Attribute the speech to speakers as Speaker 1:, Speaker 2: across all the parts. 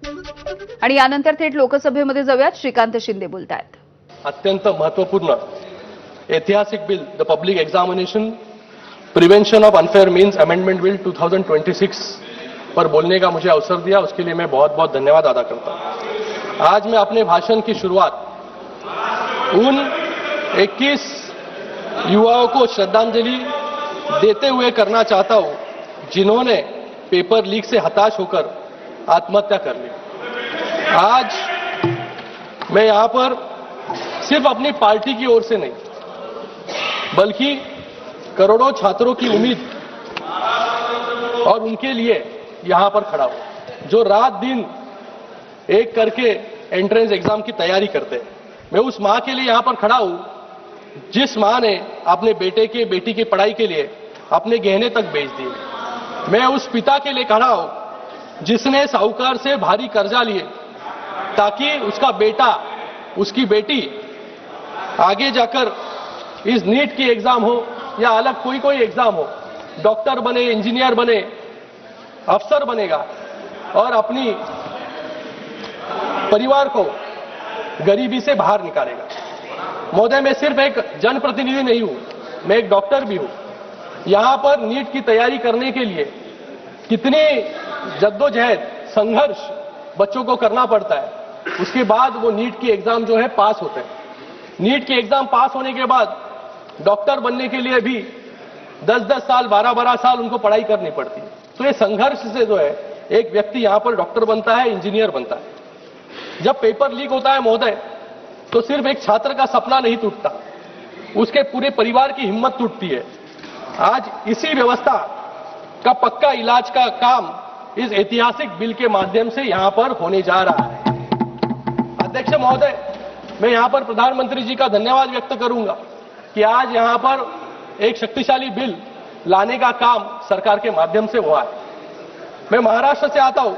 Speaker 1: आणि यानंतर थेट लोकसभेमध्ये जाऊयात. श्रीकांत शिंदे बोलतायत.
Speaker 2: अत्यंत महत्वपूर्ण ऐतिहासिक bill the public examination prevention of unfair means amendment bill 2026 पर बोलने का मुझे अवसर दिया, उसके लिए मैं बहुत बहुत धन्यवाद अदा करता हूं। आज मैं अपने भाषण की शुरुआत उन 21 युवाओं को श्रद्धांजलि देते हुए करना चाहता हूं जिन्होंने पेपर लीक से हताश होकर आत्महत्या कर ली। आज मैं यहां पर सिर्फ अपनी पार्टी की ओर से नहीं बल्कि करोड़ों छात्रों की उम्मीद और उनके लिए यहां पर खड़ा हूं जो रात दिन एक करके एंट्रेंस एग्जाम की तैयारी करते हैं। मैं उस मां के लिए यहां पर खड़ा हूं जिस मां ने अपने बेटी की पढ़ाई के लिए अपने गहने तक बेच दिए। मैं उस पिता के लिए खड़ा हूं जिसने साहूकार से भारी कर्जा लिए ताकि उसका बेटा उसकी बेटी आगे जाकर इस नीट की एग्जाम हो या अलग कोई एग्जाम हो, डॉक्टर बने, इंजीनियर बने, अफसर बनेगा और अपनी परिवार को गरीबी से बाहर निकालेगा। महोदय, मैं सिर्फ एक जनप्रतिनिधि नहीं हूं, मैं एक डॉक्टर भी हूं। यहां पर नीट की तैयारी करने के लिए कितनी जद्दोजहद, संघर्ष बच्चों को करना पड़ता है, उसके बाद वो नीट की एग्जाम जो है पास होते हैं। नीट की एग्जाम पास होने के बाद डॉक्टर बनने के लिए भी 10-10 साल, 12-12 साल उनको पढ़ाई करनी पड़ती है। तो ये संघर्ष से जो है एक व्यक्ति यहां पर डॉक्टर बनता है, इंजीनियर बनता है। जब पेपर लीक होता है महोदय, तो सिर्फ एक छात्र का सपना नहीं टूटता, उसके पूरे परिवार की हिम्मत टूटती है। आज इसी व्यवस्था का पक्का इलाज का काम इस ऐतिहासिक बिल के माध्यम से यहां पर होने जा रहा है। अध्यक्ष महोदय, मैं यहां पर प्रधानमंत्री जी का धन्यवाद व्यक्त करूंगा कि आज यहां पर एक शक्तिशाली बिल लाने का काम सरकार के माध्यम से हुआ है। मैं महाराष्ट्र से आता हूं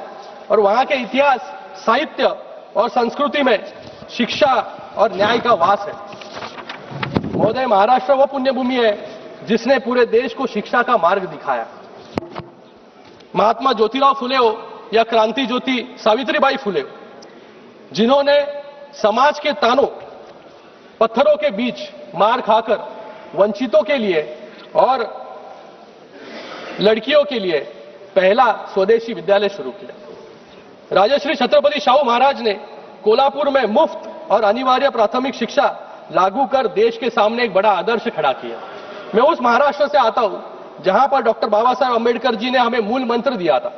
Speaker 2: और वहां के इतिहास, साहित्य और संस्कृति में शिक्षा और न्याय का वास है। महोदय, महाराष्ट्र वो पुण्यभूमि है जिसने पूरे देश को शिक्षा का मार्ग दिखाया। महात्मा ज्योतिराव फुले हो या क्रांति ज्योति सावित्रीबाई फुले हो, जिन्होंने समाज के तानों पत्थरों के बीच मार खाकर वंचितों के लिए और लड़कियों के लिए पहला स्वदेशी विद्यालय शुरू किया। राजश्री छत्रपति शाहू महाराज ने कोल्हापुर में मुफ्त और अनिवार्य प्राथमिक शिक्षा लागू कर देश के सामने एक बड़ा आदर्श खड़ा किया। मैं उस महाराष्ट्र से आता हूं जहां पर डॉक्टर बाबा साहेब अम्बेडकर जी ने हमें मूल मंत्र दिया था,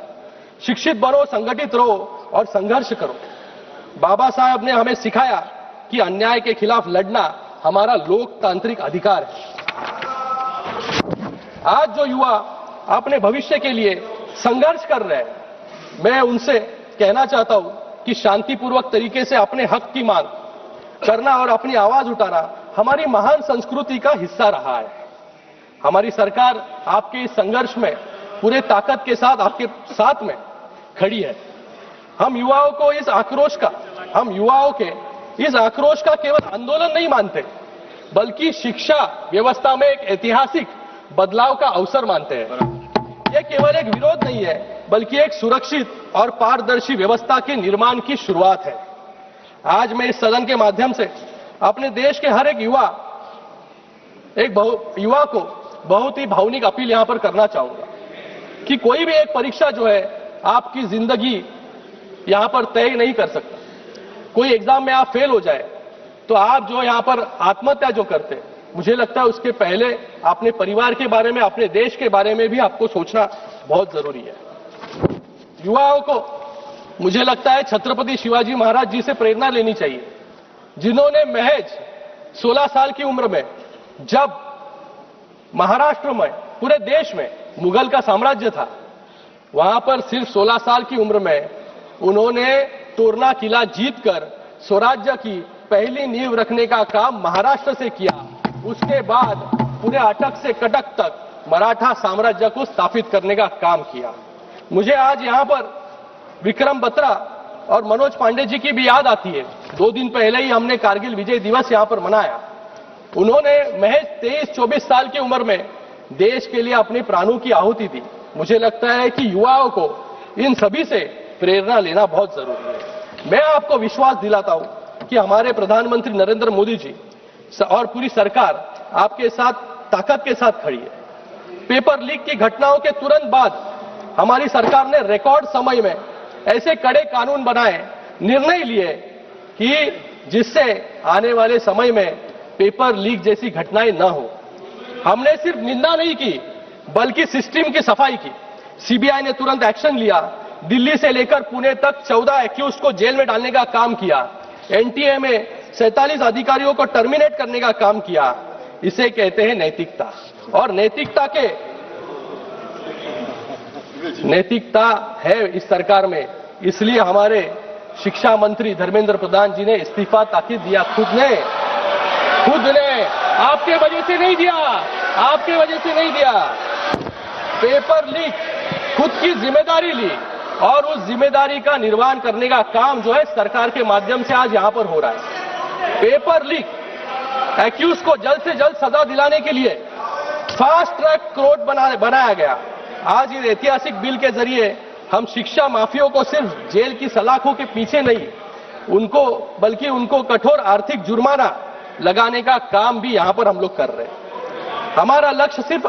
Speaker 2: शिक्षित बनो, संगठित रहो और संघर्ष करो। बाबा साहब ने हमें सिखाया कि अन्याय के खिलाफ लड़ना हमारा लोकतांत्रिक अधिकार है। आज जो युवा अपने भविष्य के लिए संघर्ष कर रहे हैं, मैं उनसे कहना चाहता हूं कि शांतिपूर्वक तरीके से अपने हक की मांग करना और अपनी आवाज उठाना हमारी महान संस्कृति का हिस्सा रहा है। हमारी सरकार आपके इस संघर्ष में पूरे ताकत के साथ आपके साथ में खड़ी है। हम युवाओं के इस आक्रोश का केवल आंदोलन नहीं मानते, बल्कि शिक्षा व्यवस्था में एक ऐतिहासिक बदलाव का अवसर मानते हैं। यह केवल एक विरोध नहीं है, बल्कि एक सुरक्षित और पारदर्शी व्यवस्था के निर्माण की शुरुआत है। आज मैं इस सदन के माध्यम से अपने देश के हर एक युवा को बहुत ही भावनिक अपील यहां पर करना चाहूंगा कि कोई भी एक परीक्षा जो है आपकी जिंदगी यहां पर तय नहीं कर सकता। कोई एग्जाम में आप फेल हो जाए तो आप जो यहां पर आत्महत्या जो करते हैं, मुझे लगता है उसके पहले अपने परिवार के बारे में, अपने देश के बारे में भी आपको सोचना बहुत जरूरी है। युवाओं को मुझे लगता है छत्रपति शिवाजी महाराज जी से प्रेरणा लेनी चाहिए, जिन्होंने महज 16 साल की उम्र में, जब महाराष्ट्र में, पूरे देश में मुगल का साम्राज्य था, वहां पर सिर्फ 16 साल की उम्र में उन्होंने तोरना किला जीतकर स्वराज्य की पहली नींव रखने का काम महाराष्ट्र से किया। उसके बाद पूरे अटक से कटक तक मराठा साम्राज्य को स्थापित करने का काम किया। मुझे आज यहां पर विक्रम बत्रा और मनोज पांडे जी की भी याद आती है। 2 दिन पहले ही हमने कारगिल विजय दिवस यहां पर मनाया। उन्होंने महज 23-24 साल की उम्र में देश के लिए अपने प्राणों की आहुति दी। मुझे लगता है कि युवाओं को इन सभी से प्रेरणा लेना बहुत जरूरी है। मैं आपको विश्वास दिलाता हूं कि हमारे प्रधानमंत्री नरेंद्र मोदी जी और पूरी सरकार आपके साथ ताकत के साथ खड़ी है। पेपर लीक की घटनाओं के तुरंत बाद हमारी सरकार ने रिकॉर्ड समय में ऐसे कड़े कानून बनाए, निर्णय लिए कि जिससे आने वाले समय में पेपर लीक जैसी घटनाएं न हो। हमने सिर्फ निंदा नहीं की बल्कि सिस्टम की सफाई की। सीबीआई ने तुरंत एक्शन लिया, दिल्ली से लेकर पुणे तक 14 एक्यूज को जेल में डालने का काम किया, एनटीए में 47 अधिकारियों को टर्मिनेट करने का काम किया। इसे कहते हैं नैतिकता, और नैतिकता है इस सरकार में। इसलिए हमारे शिक्षा मंत्री धर्मेंद्र प्रधान जी ने इस्तीफा ताकि दिया, खुद ने आपके वजह से नहीं दिया, आपके वजह से नहीं दिया। पेपर लीक खुद की जिम्मेदारी ली और उस जिम्मेदारी का निर्वहन करने का काम जो है सरकार के माध्यम से आज यहां पर हो रहा है। पेपर लीक एक्यूज को जल्द से जल्द सजा दिलाने के लिए फास्ट ट्रैक कोर्ट बनाया गया। आज इस ऐतिहासिक बिल के जरिए हम शिक्षा माफियों को सिर्फ जेल की सलाखों के पीछे नहीं, बल्कि उनको कठोर आर्थिक जुर्माना लगाने का काम भी यहां पर हम लोग कर रहे हैं। हमारा लक्ष्य सिर्फ